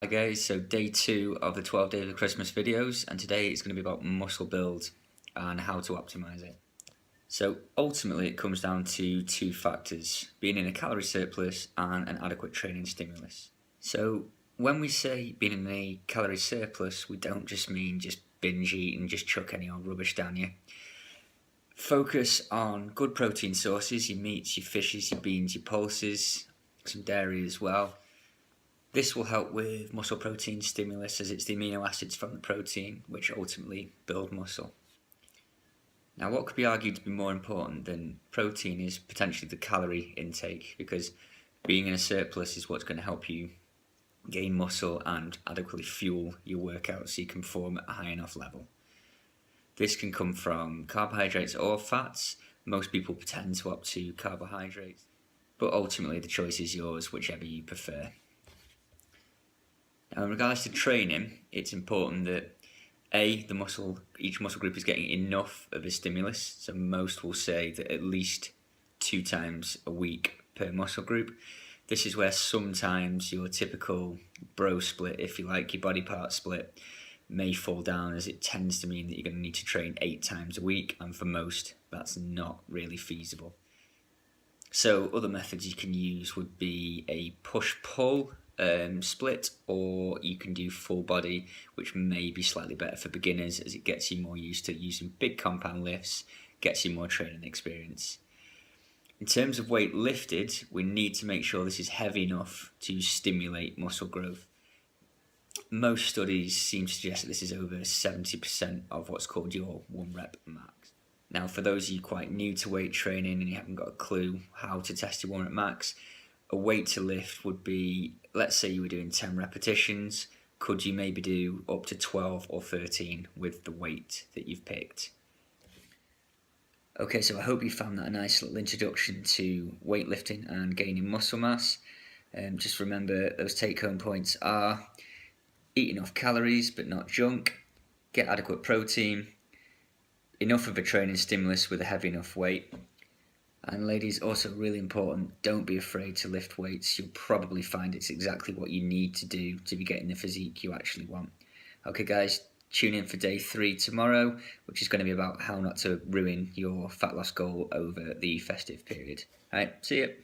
Hi guys, so day 2 of the 12 days of Christmas videos, and today it's going to be about muscle build and how to optimize it. So ultimately it comes down to two factors, being in a calorie surplus and an adequate training stimulus. So when we say being in a calorie surplus, we don't just mean just binge eat and just chuck any old rubbish down you. Focus on good protein sources, your meats, your fishes, your beans, your pulses, some dairy as well. This will help with muscle protein stimulus, as it's the amino acids from the protein which ultimately build muscle. Now, what could be argued to be more important than protein is potentially the calorie intake, because being in a surplus is what's going to help you gain muscle and adequately fuel your workout so you can perform at a high enough level. This can come from carbohydrates or fats. Most people tend to opt to carbohydrates, but ultimately the choice is yours, whichever you prefer. Now, in regards to training, it's important that each muscle group is getting enough of a stimulus. So most will say that at least 2 times a week per muscle group. This is where sometimes your typical bro split, if you like, your body part split, may fall down, as it tends to mean that you're going to need to train 8 times a week, and for most that's not really feasible. So other methods you can use would be a push-pull split, or you can do full body, which may be slightly better for beginners as it gets you more used to using big compound lifts, gets you more training experience. In terms of weight lifted, we need to make sure this is heavy enough to stimulate muscle growth. Most studies seem to suggest that this is over 70% of what's called your 1 rep max. Now, for those of you quite new to weight training and you haven't got a clue how to test your 1 rep max, a weight to lift would be, let's say you were doing 10 repetitions, could you maybe do up to 12 or 13 with the weight that you've picked? Okay, so I hope you found that a nice little introduction to weightlifting and gaining muscle mass. Just remember, those take-home points are: eat enough calories but not junk, get adequate protein, enough of a training stimulus with a heavy enough weight. And ladies, also really important, don't be afraid to lift weights. You'll probably find it's exactly what you need to do to be getting the physique you actually want. Okay guys, tune in for day 3 tomorrow, which is going to be about how not to ruin your fat loss goal over the festive period. Alright, see you.